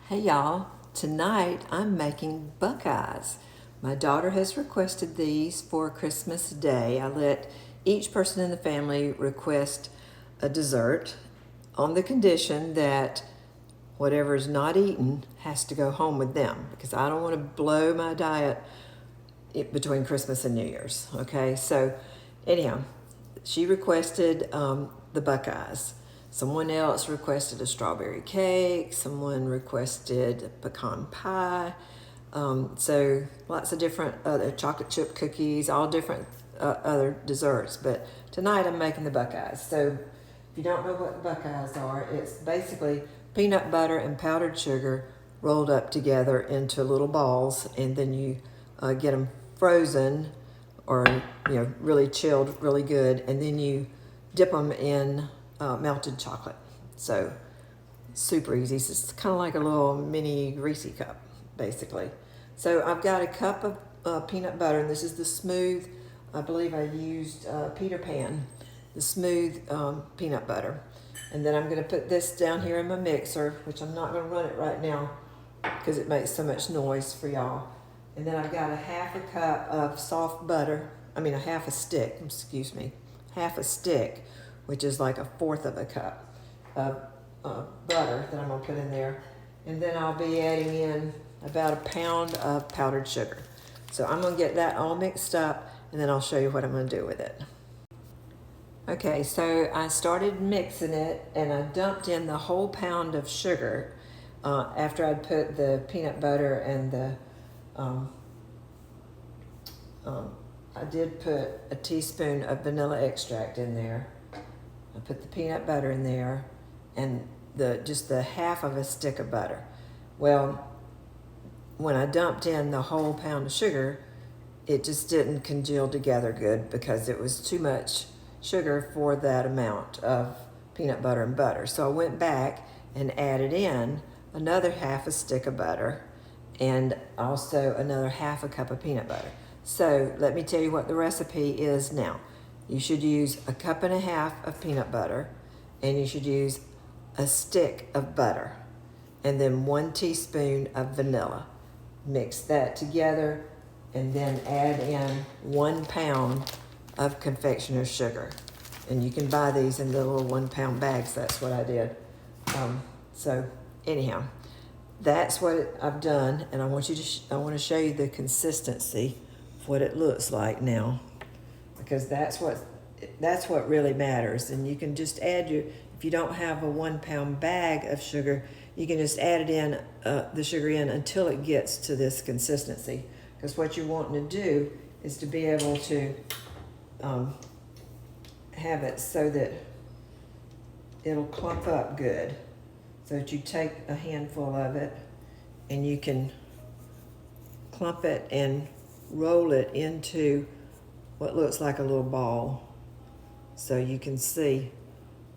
Hey y'all, tonight I'm making Buckeyes. My daughter has requested these for Christmas Day. I let each person in the family request a dessert on the condition that whatever is not eaten has to go home with them because I don't want to blow my diet between Christmas and New Year's. Okay, so anyhow, she requested the Buckeyes. Someone else requested a strawberry cake. Someone requested pecan pie. So lots of different other chocolate chip cookies, all different other desserts. But tonight I'm making the Buckeyes. So if you don't know what the Buckeyes are, it's basically peanut butter and powdered sugar rolled up together into little balls, and then you get them frozen or really chilled really good, and then you dip them in melted chocolate. So super easy. So it's kind of like a little mini Reese cup basically. So I've got a cup of peanut butter, and this is the smooth, I believe I used Peter Pan, the smooth peanut butter. And then I'm going to put this down here in my mixer, which I'm not going to run it right now because it makes so much noise for y'all. And then I've got a half a cup of soft butter, a half a stick, half a stick, which is like a fourth of a cup of butter that I'm gonna put in there. And then I'll be adding in about a pound of powdered sugar. So I'm gonna get that all mixed up, and then I'll show you what I'm gonna do with it. Okay, so I started mixing it, and I dumped in the whole pound of sugar after I'd put the peanut butter and the I did put a teaspoon of vanilla extract in there. I put the peanut butter in there, and just the half of a stick of butter. Well, when I dumped in the whole pound of sugar, it just didn't congeal together good because it was too much sugar for that amount of peanut butter and butter. So I went back and added in another half a stick of butter and also another half a cup of peanut butter. So let me tell you what the recipe is now. You should use a cup and a half of peanut butter, and you should use a stick of butter, and then 1 teaspoon of vanilla. Mix that together, and then add in 1 pound of confectioner's sugar. And you can buy these in the little 1 pound bags. That's what I did. So anyhow, that's what I've done, and I want to show you the consistency of what it looks like now, because that's what really matters. And you can just add if you don't have a 1 pound bag of sugar, you can just add it in, the sugar in until it gets to this consistency. Because what you're wanting to do is to be able to have it so that it'll clump up good. So that you take a handful of it and you can clump it and roll it into what looks like a little ball. So you can see,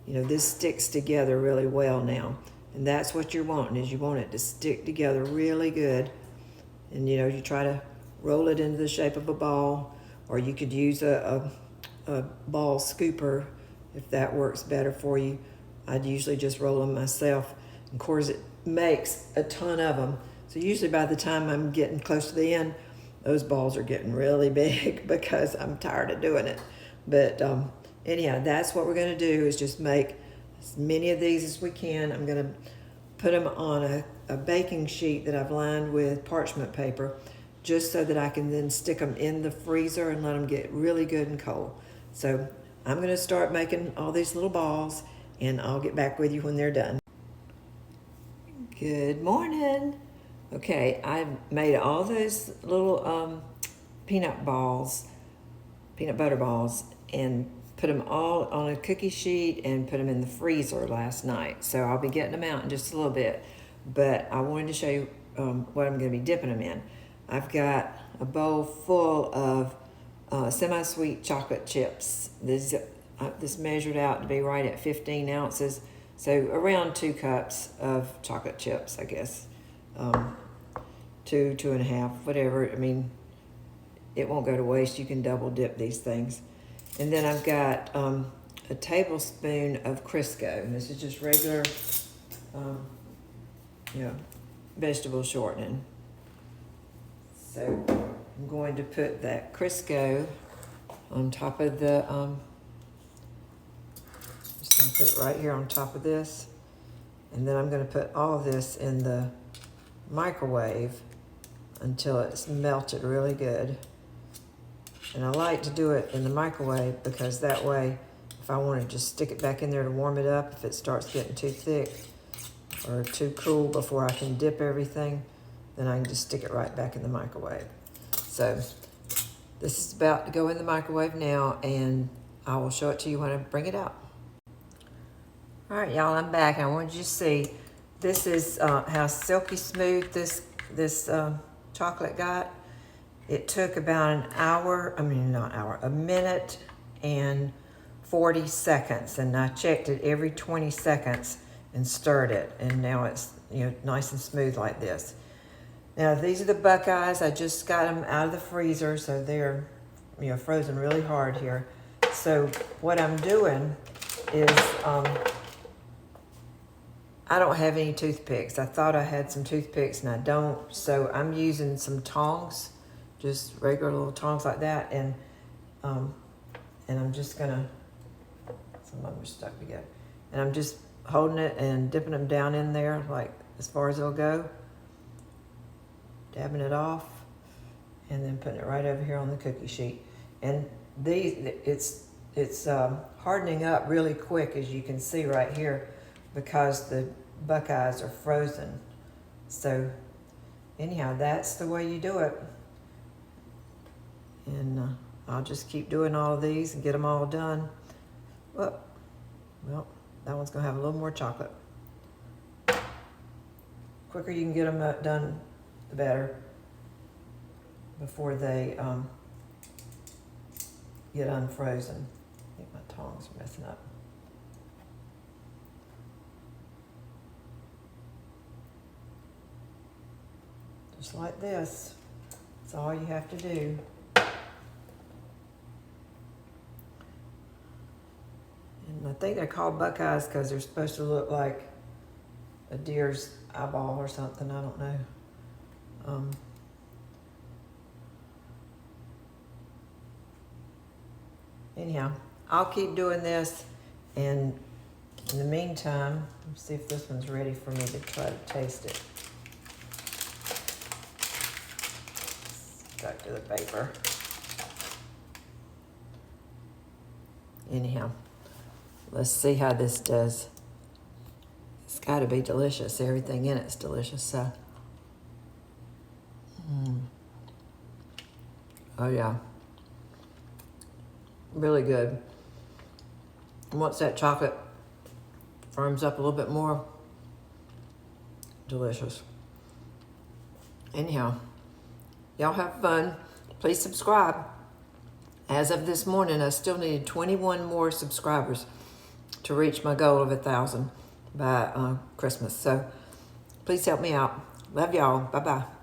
this sticks together really well now. And that's what you're wanting, is you want it to stick together really good. And you try to roll it into the shape of a ball, or you could use a ball scooper if that works better for you. I'd usually just roll them myself. Of course, it makes a ton of them. So usually by the time I'm getting close to the end, those balls are getting really big because I'm tired of doing it. But anyhow, that's what we're going to do, is just make as many of these as we can. I'm going to put them on a baking sheet that I've lined with parchment paper, just so that I can then stick them in the freezer and let them get really good and cold. So I'm going to start making all these little balls, and I'll get back with you when they're done. Good morning. Okay, I made all those little peanut butter balls, and put them all on a cookie sheet and put them in the freezer last night. So I'll be getting them out in just a little bit, but I wanted to show you what I'm going to be dipping them in. I've got a bowl full of semi-sweet chocolate chips. This measured out to be right at 15 ounces. So around 2 cups of chocolate chips, I guess. 2.5, whatever. It won't go to waste. You can double dip these things. And then I've got a tablespoon of Crisco. And this is just regular, vegetable shortening. So I'm going to put that Crisco on top of the, just gonna put it right here on top of this. And then I'm gonna put all of this in the microwave until it's melted really good. And I like to do it in the microwave because that way, if I want to just stick it back in there to warm it up, if it starts getting too thick or too cool before I can dip everything, then I can just stick it right back in the microwave. So this is about to go in the microwave now, and I will show it to you when I bring it out. All right, y'all, I'm back. I wanted you to see, this is how silky smooth this chocolate got. It took about a minute and 40 seconds, and I checked it every 20 seconds and stirred it, and now it's nice and smooth like this. Now these are the Buckeyes. I just got them out of the freezer, so they're frozen really hard here. So what I'm doing is I don't have any toothpicks. I thought I had some toothpicks and I don't, so I'm using some tongs, just regular little tongs like that, and I'm just gonna, some of them are stuck together, and I'm just holding it and dipping them down in there, like as far as it'll go, dabbing it off, and then putting it right over here on the cookie sheet. And it's hardening up really quick, as you can see right here, because the Buckeyes are frozen. So anyhow, that's the way you do it. And I'll just keep doing all of these and get them all done. Well, that one's gonna have a little more chocolate. Quicker you can get them done, the better, before they get unfrozen. I think my tongs are messing up. Just like this. That's all you have to do. And I think they're called Buckeyes because they're supposed to look like a deer's eyeball or something. I don't know. Anyhow, I'll keep doing this, and in the meantime, let's see if this one's ready for me to try to taste it. Stuck to the paper. Anyhow, let's see how this does. It's got to be delicious. Everything in it's delicious. So, oh yeah, really good. And once that chocolate firms up a little bit more, delicious. Anyhow, y'all have fun. Please subscribe. As of this morning, I still needed 21 more subscribers to reach my goal of 1,000 by Christmas. So please help me out. Love y'all. Bye-bye.